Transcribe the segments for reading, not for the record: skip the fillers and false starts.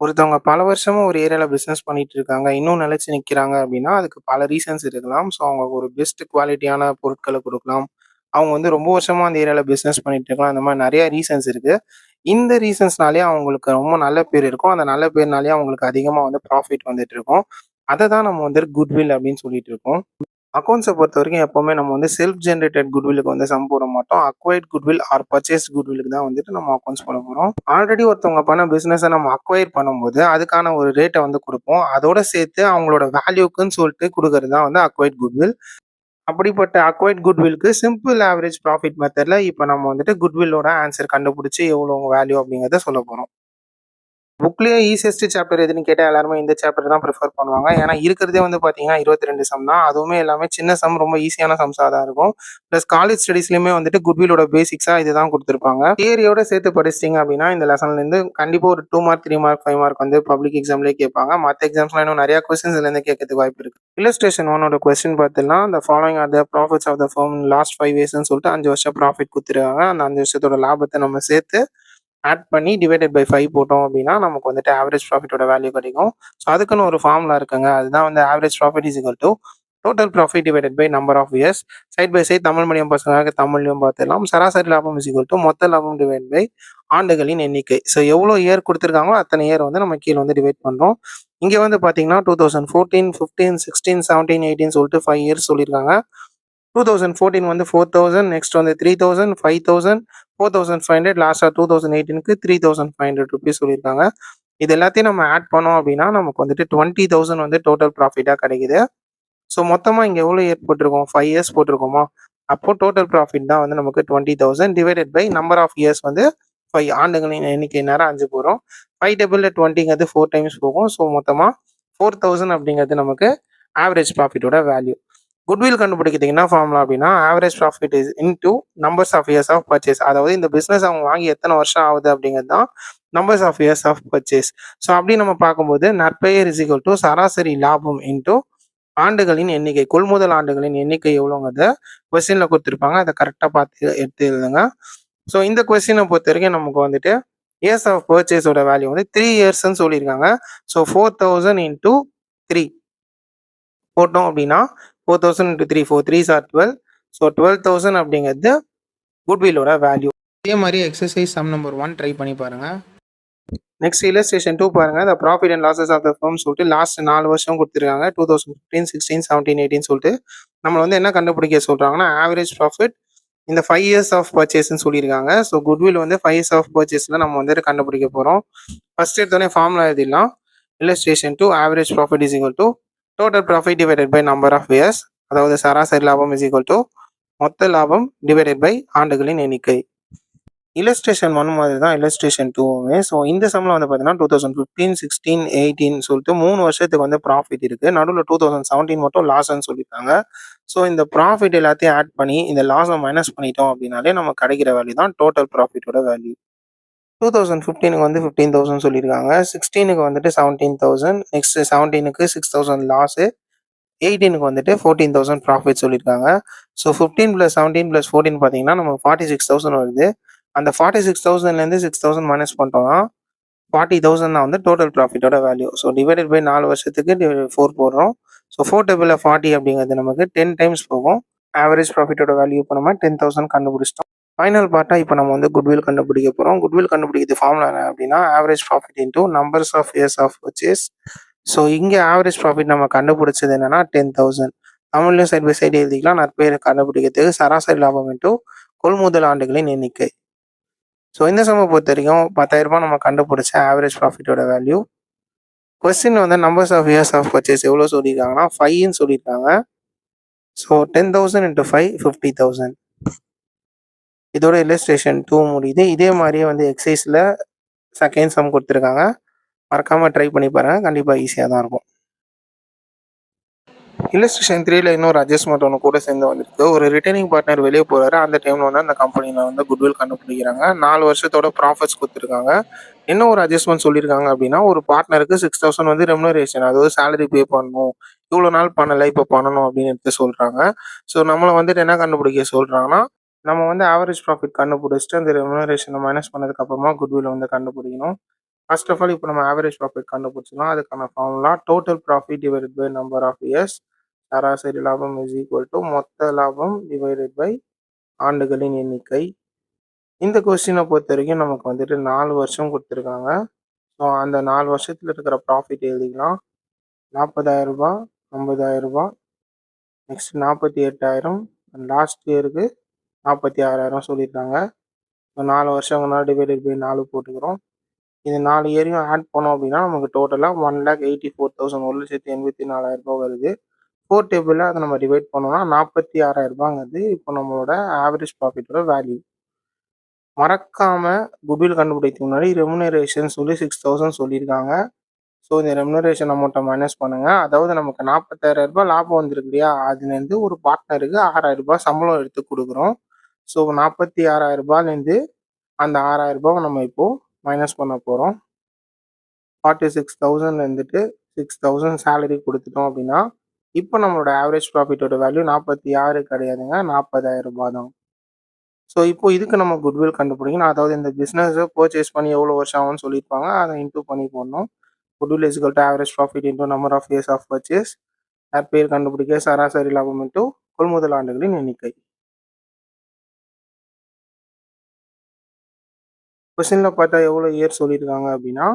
ஒருத்தவங்க பல வருஷமா ஒரு ஏரியால பிசினஸ் பண்ணிட்டு இருக்காங்க. இன்னும் நிலைச்சு நிக்கிறாங்க அப்படின்னா, அதுக்கு பல ரீசன்ஸ் இருக்கலாம். ஸோ அவங்க ஒரு பெஸ்ட் குவாலிட்டியான பொருட்கள குடுக்கலாம். அவங்க வந்து ரொம்ப வருஷமா அந்த ஏரியால பிசினஸ் பண்ணிட்டு இருக்கலாம். அந்த மாரி நெறைய ரீசன்ஸ் இருக்கு. இந்த ரீசன்ஸ்னாலயே அவங்களுக்கு ரொம்ப நல்ல பேர் இருக்கும். அந்த நல்ல பேர்னாலயே அவங்களுக்கு அதிகமா வந்து ப்ராஃபிட் வந்துட்டு இருக்கும். அத தான் நம்ம வந்து குட்வில் அப்படின்னு சொல்லிட்டு இருக்கோம். அக்கவுண்ட்ஸ பொறுத்தவரைக்கும் எப்பவுமே நம்ம வந்து செல்ஃப் ஜெனரேட்டட் குட்வில்லுக்கு வந்து சம் போட மாட்டோம். அக்வைர்ட் குட்வில் ஆர் பர்ச்சேஸ்ட் குட்வில்லுக்கு தான் வந்துட்டு நம்ம அக்கவுண்ட்ஸ் போட போறோம். ஆல்ரெடி ஒருத்தவங்க பண்ண பிசினஸ நம்ம அக்வயர் பண்ணும்போது, அதுக்கான ஒரு ரேட்ட வந்து குடுப்போம். அதோட சேர்த்து அவங்களோட வேல்யூக்குன்னு சொல்லிட்டு குடுக்குறது தான் வந்து அக்வைர்ட் குட்வில். அப்படிப்பட்ட அக்வைர்ட் குட்வில்க்கு சிம்பிள் ஆவரேஜ் ப்ராஃபிட் மெத்தட்ல இப்ப நம்ம வந்துட்டு குட்வில்லோட ஆன்ஸர் கண்டுபிடிச்சு எவ்வளோ வேல்யூ அப்படிங்கிறத சொல்லப் போறோம். புக்லயே ஈசியஸ்ட் சாப்டர் எதுன்னு கேட்டா எல்லாருமே இந்த சாப்டர் தான் பிரிஃபர் பண்ணுவாங்க. ஏன்னா இருக்கிறதே வந்து பார்த்தீங்கன்னா 22 சம் தான். அதுவுமே எல்லாமே சின்ன சம் ரொம்ப ஈஸியான சம்ஸா தான் இருக்கும். பிளஸ் காலேஜ் ஸ்டடீஸ்லயுமே வந்துட்டு குட்வில்லோட பேசிக்ஸா இதுதான் குடுத்திருப்பாங்க. தியரியோட சேர்த்து படிச்சிட்டீங்க அப்படின்னா இந்த லெசன்லேருந்து கண்டிப்பா ஒரு 2 மார்க், 3 மார்க், 5 மார்க் வந்து பப்ளிக் எக்ஸாம்லயே கேட்பாங்க. மத்த எக்ஸாம்ஸ்லாம் இன்னும் நிறைய கொஸ்டின்ஸ் இதுலேருந்து கேட்கறதுக்கு வாய்ப்பு இருக்கு. இல்லஸ்ட்ரேஷன் 1 கொஸ்டின் பார்த்தீங்கன்னா, "the following are the profits of the firm last 5 இயர்ஸ்ன்னு" சொல்லிட்டு 5 வருஷம் ப்ராஃபிட் குடுத்துருக்காங்க. அந்த 5 வருஷத்தோட லாபத்த நம்ம சேர்த்து ஆட் பண்ணி டிவைடட் பை 5 போட்டோம் அப்படின்னா நமக்கு வந்துட்டு ஆவரேஜ் ப்ராஃபிட்டோட வேல்யூ கிடைக்கும். ஸோ அதுக்குன்னு ஒரு ஃபார்முலா இருக்குங்க. அதுதான் வந்து average profit is equal to total profit divided by number of years. Side by side Tamil medium பசங்களுக்கு தமிழ்லையும் பார்த்துடலாம். சராசரி லாபம் இஸ் ஈக்குவல் டு மொத்த லாபம் டிவைட் பை ஆண்டுகளின் எண்ணிக்கை. ஸோ எவ்வளோ இயர் கொடுத்துருக்காங்களோ அத்தனை இயர் வந்து நம்ம கீழே வந்து டிவைட் பண்ணுறோம். இங்கே வந்து பார்த்தீங்கன்னா 2014, 15, 16, 17, 18 சொல்லிட்டு 5 இயர்ஸ் சொல்லியிருக்காங்க. 2014 வந்து 4000, நெக்ஸ்ட் வந்து 3000, 5000, 4500, லாஸ்டா 2018க்கு 3500 ருபீஸ் சொல்லியிருக்காங்க. இது எல்லாத்தையும் நம்ம ஆட் பண்ணோம் அப்படின்னா நமக்கு வந்துட்டு 20,000 வந்து டோட்டல் ப்ராஃபிட்டா கிடைக்குது. ஸோ மொத்தமா இங்க எவ்வளவு இயர் போட்டிருக்கோம்? 5 இயர்ஸ் போட்டிருக்கோமா? அப்போ டோட்டல் ப்ராஃபிட் தான் வந்து நமக்கு 20,000 divided by number of years வந்து 5 ஆண்டுகளின் எண்ணிக்கை நேரம் 5 போறோம். 5 டபுள்ல 20ங்கிறது 4 டைம்ஸ் போகும். ஸோ மொத்தமா 4000 அப்படிங்கிறது நமக்கு ஆவரேஜ் ப்ராஃபிட்டோட வேல்யூ. குட்வில் கண்டுபிடிக்கிறதுக்கு என்ன ஃபார்முலா அப்படின்னா, average profit is into numbers of years of purchase. அதாவது இந்த பிசினஸ் அவங்க வாங்கி எத்தனை வருஷம் ஆகுது அப்படிங்கிறது தான் numbers of years of purchase. So அப்படி நம்ம பார்க்கும்போது நற்பெயர் இஸ் ஈக்குவல் டு சராசரி லாபம் இன்டூ ஆண்டுகளின் எண்ணிக்கை. கொள்முதல் ஆண்டுகளின் எண்ணிக்கை எவ்வளோங்கிறத கொஸ்டின்ல கொடுத்துருப்பாங்க. அதை கரெக்டாக பார்த்து எடுத்து எழுதுங்க. ஸோ இந்த கொஸ்டினை பொறுத்த வரைக்கும் நமக்கு வந்துட்டு இயர்ஸ் ஆஃப் பர்ச்சேஸோட வேல்யூ வந்து 3 இயர்ஸ்ன்னு சொல்லியிருக்காங்க. ஸோ 4000 இன்டூ 3 போட்டோம் அப்படின்னா 4000 இன்டூ 3, 4 3s ஆர் 12. ஸோ 12,000 அப்படிங்கிறது குட்வில்லோட வேல்யூ. இதே மாதிரி எக்ஸசைஸ் சம் நம்பர் 1 ட்ரை பண்ணி பாருங்க. நெக்ஸ்ட் இல்லஸ்ட்ரேஷன் 2 பாருங்க. The profit and losses of the firm சொல்லிட்டு லாஸ்ட் 4 வருஷம் கொடுத்துருக்காங்க. 2015, 16, 17, 18 சொல்லிட்டு நம்மள வந்து என்ன கண்டுபிடிக்க சொல்றாங்கன்னா, ஆவரேஜ் ப்ராஃபிட் இந்த 5 இயர்ஸ் ஆஃப் பர்ச்சேஸ்ன்னு சொல்லியிருக்காங்க. ஸோ குட்வில் வந்து 5 இயர்ஸ் ஆஃப் பர்ச்சேஸ்ல நம்ம வந்துட்டு கண்டுபிடிக்க போறோம். ஃபர்ஸ்ட் எடுத்தோடனே ஃபார்முலா எழுதிடலாம். Illustration 2 average profit is equal to total profit divided by number of years. அதாவது சராசரி லாபம் இஸ் ஈக்குவல் டு மொத்த லாபம் டிவைடட் பை ஆண்டுகளின் எண்ணிக்கை. இல்லஸ்ட்ரேஷன் 1 மாதிரி தான் இல்லஸ்ட்ரேஷன் 2வுமே. ஸோ இந்த சம்மில் வந்து பார்த்தீங்கன்னா 2015, 16, 18 சொல்லிட்டு 3 வருஷத்துக்கு வந்து ப்ராஃபிட் இருக்கு. நடுவில் 2017 மட்டும் லாஸ்ன்னு சொல்லியிருக்காங்க. ஸோ இந்த ப்ராஃபிட் எல்லாத்தையும் ஆட் பண்ணி இந்த லாஸை மைனஸ் பண்ணிட்டோம் அப்படின்னாலே நமக்கு கிடைக்கிற வேல்யூ தான் டோட்டல் ப்ராஃபிட்டோட வேல்யூ. 2015க்கு வந்து 15,000 சொல்லியிருக்காங்க. 16க்கு வந்துட்டு 17,000, நெக்ஸ்ட் 17க்கு 6,000 லாஸு, 18க்கு வந்துட்டு 14,000 ப்ராஃபிட் சொல்லியிருக்காங்க. ஸோ 15 + 17 + 14 பார்த்தீங்கன்னா நமக்கு 46,000 வருது. அந்த 46,000லேருந்து 6,000 மைனஸ் பண்ணிட்டோம்னா 40,000 தான் வந்து டோட்டல் ப்ராஃபிட்டோட வேல்யூ. ஸோ டிவைடட் பை 4 வருஷத்துக்கு 4 போடுறோம். ஸோ 4 டபுள்ல 40 அப்படிங்கிறது நமக்கு 10 டைம்ஸ் போகும். ஆவரேஜ் ப்ராஃபிட்டோட வேல்யூ இப்போ நம்ம 10,000 கண்டுபிடிச்சிட்டோம். ஃபைனல் பார்ட்டா இப்போ நம்ம வந்து குட்வில் கண்டுபிடிக்க போகிறோம். குட்வில் கண்டுபிடிக்கிறது ஃபார்முலா என்ன அப்படின்னா, average profit into numbers of years of purchase. So இங்கே ஆவரேஜ் ப்ராஃபிட் நம்ம கண்டுபிடிச்சது என்னன்னா 10,000. தமிழ்லையும் சைட் பை சைடு எழுதிக்கலாம். நற்பெயரை கண்டுபிடிக்கிறதுக்கு சராசரி லாபம் இன்டூ கொள்முதல் ஆண்டுகளின் எண்ணிக்கை. ஸோ இந்த சம்மை பொறுத்த வரைக்கும் 10,000 நம்ம கண்டுபிடிச்ச ஆவரேஜ் ப்ராஃபிட்டோட வேல்யூ. கொஸ்டின் வந்து numbers of years of purchase எவ்வளோ சொல்லியிருக்காங்கன்னா 5ன்னு சொல்லியிருக்காங்க. So 10,000 into 5 50,000. இதோட இல்லஸ்ட்ரேஷன் 2 முடியுது. இதே மாதிரியே வந்து எக்ஸசைஸில் செகண்ட் சம் கொடுத்துருக்காங்க. மறக்காமல் ட்ரை பண்ணி பாருங்கள். கண்டிப்பாக ஈஸியாக தான் இருக்கும். இல்லஸ்ட்ரேஷன் 3ல இன்னொரு அட்ஜஸ்ட்மெண்ட் ஒன்று கூட சேர்ந்து வந்திருக்கு. ஒரு ரிட்டர்னிங் பார்ட்னர் வெளியே போகிறாரு. அந்த டைமில் வந்து அந்த கம்பெனியில் வந்து குட்வில் கண்டுபிடிக்கிறாங்க. 4 வருஷத்தோட ப்ராஃபிட்ஸ் கொடுத்துருக்காங்க. என்ன ஒரு அட்ஜஸ்ட்மெண்ட் சொல்லியிருக்காங்க அப்படின்னா, ஒரு பார்ட்னருக்கு 6,000 வந்து ரெமுனரேஷன், அதாவது சேலரி பே பண்ணணும். இவ்வளோ நாள் பண்ணலை, இப்போ பண்ணணும் அப்படின்னு எடுத்து சொல்கிறாங்க. ஸோ நம்மளை வந்துட்டு என்ன கண்டுபிடிக்க சொல்கிறாங்கன்னா, நம்ம வந்து ஆவரேஜ் ப்ராஃபிட் கண்டுபிடிச்சிட்டு அந்த ரெமுனரேஷனை மைனஸ் பண்ணதுக்கப்புறமா குட்வில் வந்து கண்டுபிடிக்கணும். ஃபர்ஸ்ட் ஆஃப் ஆல் இப்போ நம்ம ஆவரேஜ் ப்ராஃபிட் கண்டுபிடிச்சிக்கலாம். அதுக்கான formula total profit divided by number of years. சராசரி லாபம் இஸ் ஈக்குவல் டு மொத்த லாபம் டிவைடட் பை ஆண்டுகளின் எண்ணிக்கை. இந்த கொஸ்டினை பொறுத்த வரைக்கும் நமக்கு வந்துட்டு 4 வருஷம் கொடுத்துருக்காங்க. ஸோ அந்த 4 வருஷத்தில் இருக்கிற ப்ராஃபிட் எழுதிக்கலாம். 40,000 50,000 நெக்ஸ்ட் 48,000 லாஸ்ட் இயருக்கு 46,000 சொல்லியிருக்காங்க. ஸோ 4 வருஷங்கள்னா டிவைடட் பை 4 போட்டுக்கிறோம். இது 4 இயரையும் ஆட் பண்ணோம் அப்படின்னா நமக்கு டோட்டலாக 1,84,000 1,84,000 வருது. 4 டேபிளில் அதை நம்ம டிவைட் பண்ணோம்னா 46,000 இப்போ நம்மளோட ஆவரேஜ் ப்ராஃபிட்டோட வேல்யூ. மறக்காம குட்வில் கண்டுபிடிக்கிறதுக்கு முன்னாடி ரெமுனரேஷன் சொல்லி 6,000 சொல்லியிருக்காங்க. ஸோ இந்த ரெமுனரேஷன் அமௌண்ட்டை மைனஸ் பண்ணுங்க. அதாவது நமக்கு 46,000 லாபம் வந்திருக்கு இல்லையா, அதுலேருந்து ஒரு பார்ட்னருக்கு 6,000 சம்பளம் எடுத்து கொடுக்குறோம். ஸோ 46,000 அந்த 6,000 நம்ம இப்போ மைனஸ் பண்ண போகிறோம். 46,000 இருந்துட்டு 6,000 சேலரி கொடுத்துட்டோம் அப்படின்னா இப்போ நம்மளோட ஆவரேஜ் ப்ராஃபிட்டோட வேல்யூ 46 கிடையாதுங்க, 40,000 தான். ஸோ இப்போ இதுக்கு நம்ம குட்வில் கண்டுபிடிக்கணும். அதாவது இந்த பிஸ்னஸை பர்ச்சேஸ் பண்ணி எவ்வளோ வருஷம் ஆகும்னு சொல்லியிருப்பாங்க, அதை இன்டூ பண்ணி போடணும். Goodwill is equal to average profit into number of years of purchase. பேர் கண்டுபிடிக்க சராசரி லாபம் இன்டூ கொள்முதல் ஆண்டுகளின் எண்ணிக்கை. கொஸ்டினில் பார்த்தா எவ்வளோ இயர்ஸ் சொல்லியிருக்காங்க அப்படின்னா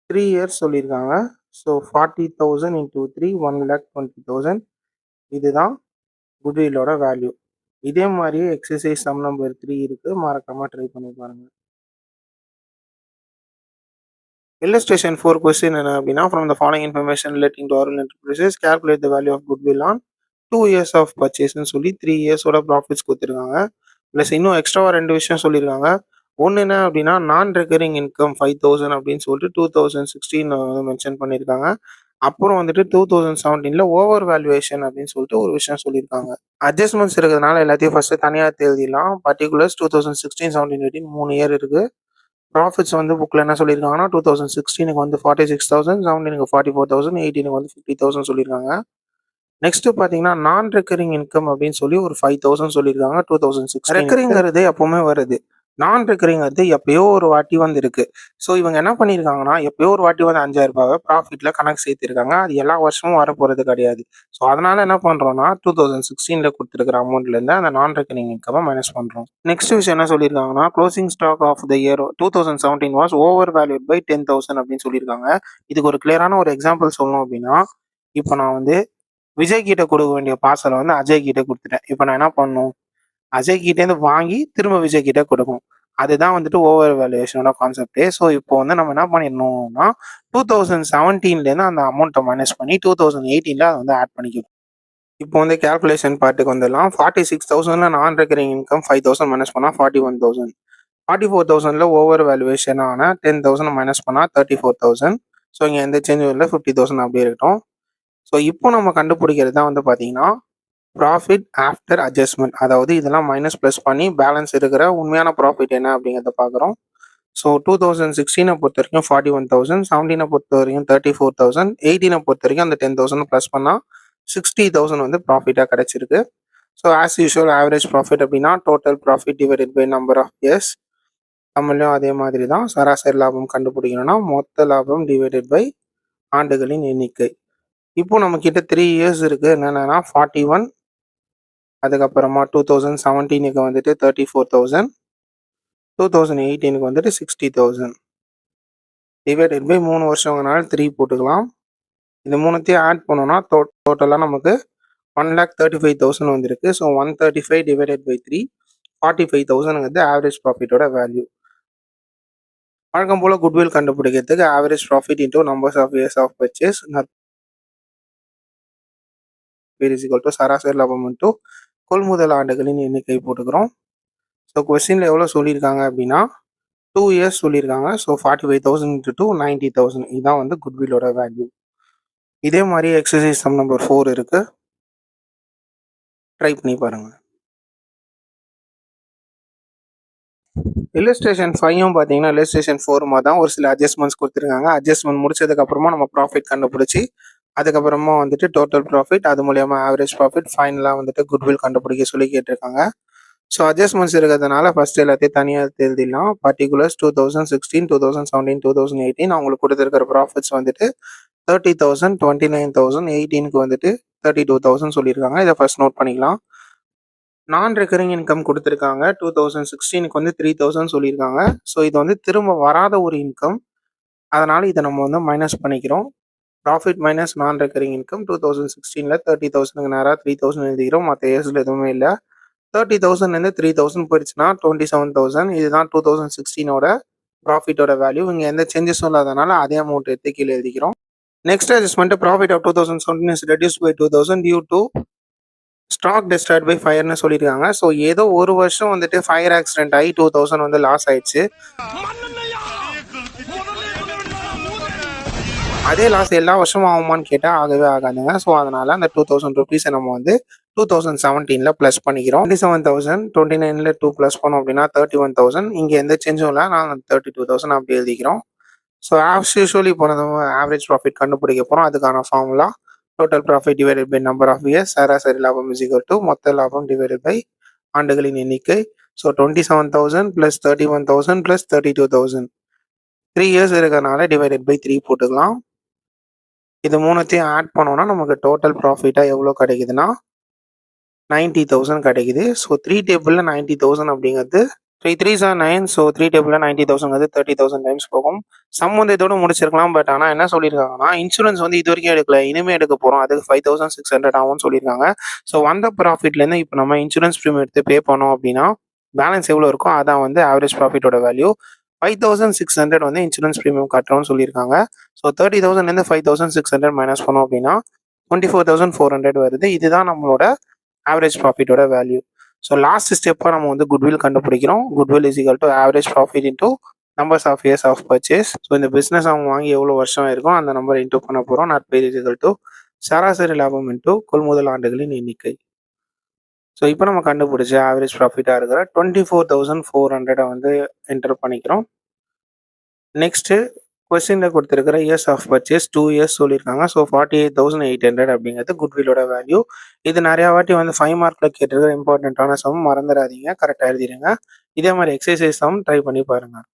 3 இயர்ஸ் சொல்லியிருக்காங்க. ஸோ 40,000 இன்டூ 3 1,20,000 இதுதான் குட்வில்லோட வேல்யூ. இதே மாதிரியே எக்ஸசைஸ் சம் நம்பர் 3 இருக்கு, மறக்காம ட்ரை பண்ணி பாருங்க. Illustration 4 question என்ன அப்படின்னா from the following information relating to Arul Enterprises calculate the value of goodwill on 2 years of purchase ன்னு சொல்லி 3 இயர்ஸோட ப்ராஃபிட்ஸ் கொடுத்துருக்காங்க. ப்ளஸ் இன்னும் எக்ஸ்ட்ராவாக 2 விஷயம் சொல்லியிருக்காங்க. ஒன்று என்ன அப்படின்னா நான் ரெக்கரிங் இன்கம் 5,000 அப்படின்னு சொல்லிட்டு 2016 வந்து மென்ஷன் பண்ணியிருக்காங்க. அப்புறம் வந்துட்டு 2017 ஓவர் வேல்யூவேஷன் அப்படின்னு சொல்லிட்டு ஒரு விஷயம் சொல்லியிருக்காங்க. அட்ஜஸ்ட்மெண்ட்ஸ் இருக்கிறதுனால எல்லாத்தையும் ஃபர்ஸ்ட் தனியாக எழுதிடலாம். பர்டிகுலர்ஸ் 2016 17 18 3 இயர் இருக்கு. ப்ராஃபிட்ஸ் வந்து புக்கில் என்ன சொல்லியிருக்காங்கன்னா 2016 வந்து 46,000, 17 44,000, 18 வந்து 50,000 சொல்லியிருக்காங்க. நெக்ஸ்ட் பார்த்தீங்கன்னா நான் ரெக்கரிங் இன்கம் அப்படின்னு சொல்லி ஒரு 5,000 சொல்லியிருக்காங்க 2006. ரெக்கரிங்கிறது எப்பவுமே வருது, நான் ரெக்கரிங்கிறது எப்பயோ ஒரு வாட்டி வந்து இருக்கு. ஸோ இவங்க என்ன பண்ணியிருக்காங்கன்னா எப்பயோ ஒரு வாட்டி வந்து 5,000 ப்ராஃபிட்ல கணக்கு சேர்த்திருக்காங்க. அது எல்லா வருஷமும் வரப்போறது கிடையாது. ஸோ அதனால என்ன பண்றோம்னா 2016 கொடுத்துருக்கிற அமௌண்ட்ல இருந்து அந்த நான் ரெக்கரிங் இன்கம் மைனஸ் பண்றோம். நெக்ஸ்ட் விஷயம் என்ன சொல்லியிருக்காங்கன்னா closing stock of the year 2017 was overvalued by 10,000 அப்படின்னு சொல்லியிருக்காங்க. இதுக்கு ஒரு கிளியரான ஒரு எக்ஸாம்பிள் சொல்லணும் அப்படின்னா இப்போ நான் வந்து விஜய் கிட்ட கொடுக்க வேண்டிய பார்சலை வந்து அஜய் கிட்ட கொடுத்துட்டேன். இப்போ நான் என்ன பண்ணணும், அஜய் கிட்டேருந்து வாங்கி திரும்ப விஜய் கிட்ட கொடுக்கும். அதுதான் வந்துட்டு ஓவர் வேல்யூவேஷனோட கான்செப்டே. ஸோ இப்போ வந்து நம்ம என்ன பண்ணிடணும்னா 2017 அந்த அமௌண்ட்டை மைனஸ் பண்ணி 2018 அதை வந்து ஆட் பண்ணிக்கணும். இப்போ வந்து கேல்குலேஷன் பார்ட்டுக்கு வந்துடலாம். 46,000 நான் ரெக்கரிங் இன்கம் 5,000 மைனஸ் பண்ணால் 41,000. 44,000 ஓவர் வேல்யூவேஷன் ஆன 10,000 மைனஸ் பண்ணால் 34,000. ஸோ இங்கே எந்த சேஞ்சும் இல்லை, 50,000 அப்படியே இருக்கட்டும். ஸோ இப்போ நம்ம கண்டுபிடிக்கிறது தான் வந்து பார்த்தீங்கன்னா ப்ராஃபிட் ஆஃப்டர் அட்ஜஸ்ட்மெண்ட். அதாவது இதெல்லாம் மைனஸ் ப்ளஸ் பண்ணி பேலன்ஸ் இருக்கிற உண்மையான ப்ராஃபிட் என்ன அப்படிங்கிறத பார்க்குறோம். ஸோ 2016 பொறுத்த வரைக்கும் 41,000, 17 பொறுத்த வரைக்கும் 34,000, 18 பொறுத்த வரைக்கும் அந்த 10,000 ப்ளஸ் பண்ணால் 60,000 வந்து ப்ராஃபிட்டாக கிடைச்சிருக்கு. So as usual average profit அப்படின்னா total profit divided by number of years. நம்மளையும் அதே மாதிரி தான் சராசரி லாபம் கண்டுபிடிக்கணும்னா மொத்த லாபம் டிவைடட் பை ஆண்டுகளின் எண்ணிக்கை. இப்போ நம்ம கிட்ட 3 இயர்ஸ் இருக்கு. என்னென்னா 41, அதுக்கப்புறமா 2017 வந்துட்டு 34,000, 2018 வந்துட்டு 60,000 டிவைடட் பை 3 வருஷங்கனால 3 போட்டுக்கலாம். இந்த மூணுத்தையும் ஆட் பண்ணோம்னா டோட்டலாக நமக்கு 1,35,000 வந்திருக்கு. ஸோ 135 டிவைடட் பை 3 45,000 ஆவரேஜ் ப்ராஃபிட்டோட வேல்யூ. வழக்கம் போல குட்வில் கண்டுபிடிக்கிறதுக்கு average profit into numbers of years of purchase சராசரி லாபம் இன்டூ கொள்முதல் ஆண்டுகளின் எண்ணிக்கை போட்டுக்கிறோம். ஸோ கொஸ்டின்ல எவ்வளோ சொல்லியிருக்காங்க அப்படின்னா 2 இயர்ஸ் சொல்லியிருக்காங்க. ஸோ 45,000 இன்டூ 2 90,000 இதுதான் வந்து குட்வில்லோட வேல்யூ. இதே மாதிரி எக்ஸசைஸ் சம் நம்பர் 4 இருக்கு, ட்ரை பண்ணி பாருங்க. இல்லஸ்ட்ரேஷன் 5 பார்த்தீங்கன்னா இல்லஸ்ட்ரேஷன் 4 மாதிரி தான் ஒரு சில அட்ஜஸ்ட்மெண்ட்ஸ் கொடுத்துருக்காங்க. அட்ஜஸ்ட்மெண்ட் முடிச்சதுக்கு அப்புறமா நம்ம ப்ராஃபிட் கண்டுபிடிச்சி அதுக்கப்புறமா வந்துட்டு டோட்டல் ப்ராஃபிட், அது மூலியமா ஆவரேஜ் ப்ராஃபிட், ஃபைனலாக வந்துட்டு குட்வில் கண்டுபிடிக்க சொல்லி கேட்டிருக்காங்க. ஸோ அட்ஜஸ்ட்மெண்ட்ஸ் இருக்கிறதுனால ஃபர்ஸ்ட் எல்லாத்தையும் தனியாக எழுதிடலாம். பர்டிகுலர்ஸ் 2016, 2017, 2018 அவங்களுக்கு கொடுத்துருக்கிற ப்ராஃபிட்ஸ் வந்துட்டு 30,000, 29,000, 18க்கு வந்துட்டு 32,000 சொல்லியிருக்காங்க. இதை ஃபர்ஸ்ட் நோட் பண்ணிக்கலாம். நான் ரெக்கரிங் இன்கம் கொடுத்துருக்காங்க. 2016க்கு வந்து 3,000 சொல்லியிருக்காங்க. ஸோ இது வந்து திரும்ப வராத ஒரு இன்கம். அதனால இதை நம்ம வந்து மைனஸ் பண்ணிக்கிறோம். ப்ராஃபிட் மைனஸ் நான் ரெக்கரிங் இன்கம் 2016ல் 30,000க்கு நேராக 3,000 எழுதிக்கிறோம். மற்ற இயர்ஸில் எதுவுமே இல்லை. 30,000லேருந்து 3,000 போயிடுச்சுன்னா 27,000. இதுதான் 2016ஓட ப்ராஃபிட்டோட வேல்யூ. இங்கே எந்த சேஞ்சஸும் இல்லாதனால அதே அமௌண்ட் எடுத்து கீழே எழுதிக்கிறோம். Next adjustment profit of 2017 is reduce by 2,000 due to stock destroyed by ஃபயர்னு சொல்லியிருக்காங்க. ஸோ ஏதோ ஒரு வருஷம் வந்துட்டு ஃபயர் ஆக்சிடென்ட் ஆகி 2,000 வந்து லாஸ் ஆயிடுச்சு. அதே லாஸ் எல்லா வருஷமும் ஆகுமான்னு கேட்டால் ஆகவே ஆகாதுங்க. ஸோ அதனால அந்த 2,000 ருபீஸை நம்ம வந்து 2017ல் ப்ளஸ் பண்ணிக்கிறோம். 27,000 29ல் 2 ப்ளஸ் பண்ணோம் அப்படின்னா 31,000. இங்கே எந்த சேஞ்சும் இல்லை. நாங்கள் 32,000 அப்படி எழுதிக்கிறோம். ஸோ ஆஸ் யூஸ்வலி இப்போ நம்ம ஆவரேஜ் ப்ராஃபிட் கண்டுபிடிக்க போகிறோம். அதுக்கான formula total profit divided by number of years, சராசரி லாபம் இஸ் ஈக்குவல் டு மொத்த லாபம் டிவைடட் பை ஆண்டுகளின் எண்ணிக்கை. ஸோ 27,000 ப்ளஸ் 31,000 ப்ளஸ் 32,000 3 இயர்ஸ் இருக்கிறனால டிவைடட் பை 3 போட்டுக்கலாம். இது மூணுத்தையும் ஆட் பண்ணோம்னா நமக்கு டோட்டல் ப்ராஃபிட்டாக எவ்வளோ கிடைக்குதுன்னா 90,000 கிடைக்குது. ஸோ 3 டேபிளில் 90,000 அப்படிங்கிறது 3 3s are 9. ஸோ 3 டேபிளில் 90,000 30,000 டைம்ஸ் போகும். சம் வந்து இதோட முடிச்சிருக்கலாம். பட் ஆனால் என்ன சொல்லியிருக்காங்கன்னா இன்சூரன்ஸ் வந்து இது வரைக்கும் எடுக்கல, இனிமேல் எடுக்க போகிறோம், அதுக்கு 5,600 ஆகும்னு சொல்லியிருக்காங்க. ஸோ வந்த ப்ராஃபிட்லேருந்து இப்போ நம்ம இன்சூரன்ஸ் ப்ரீமியம் எடுத்து பே பண்ணோம் அப்படின்னா பேலன்ஸ் எவ்வளோ இருக்கும், அதான் வந்து ஆவரேஜ் ப்ராஃபிட்டோட வேல்யூ. 5,600 வந்து இன்சூரன்ஸ் ப்ரீமியம் கட்டுறோம்னு சொல்லியிருக்காங்க. ஸோ 30,000லேருந்து 5,600 மைனஸ் பண்ணோம் அப்படின்னா 24,400 வருது. இதுதான் நம்மளோட ஆவரேஜ் ப்ராஃபிட்டோட வேல்யூ. ஸோ லாஸ்ட் ஸ்டெப்பாக நம்ம வந்து குட்வில் கண்டுபிடிக்கிறோம். Goodwill is equal to average profit into numbers of years of purchase. So இந்த பிஸ்னஸ் அவங்க வாங்கி எவ்வளோ வருஷம் இருக்கும் அந்த நம்பர் இன்டூ பண்ண போகிறோம். நற்பெயர் இஸ் ஈக்குவல் டு சராசரி லாபம் இன்டூ கொள்முதல் ஆண்டுகளின் எண்ணிக்கை. ஸோ இப்போ நம்ம கண்டுபிடிச்ச ஆவரேஜ் ப்ராஃபிட்டாக இருக்கிற 24,400 வந்து என்டர் பண்ணிக்கிறோம். நெக்ஸ்ட்டு கொஸ்டினில் கொடுத்துருக்கிற இயர்ஸ் ஆஃப் பர்ச்சேஸ் 2 இயர்ஸ் சொல்லியிருக்காங்க. ஸோ 48,800 அப்படிங்கிறது குட்விலோட வேல்யூ. இது நிறையா வாட்டி வந்து 5 மார்க்கில் கேட்டிருக்கிற இம்பார்ட்டண்ட்டான சம், மறந்துடாதீங்க, கரெக்டாக எழுதிடுங்க. இதே மாதிரி எக்ஸசைஸ் சம் ட்ரை பண்ணி பாருங்கள்.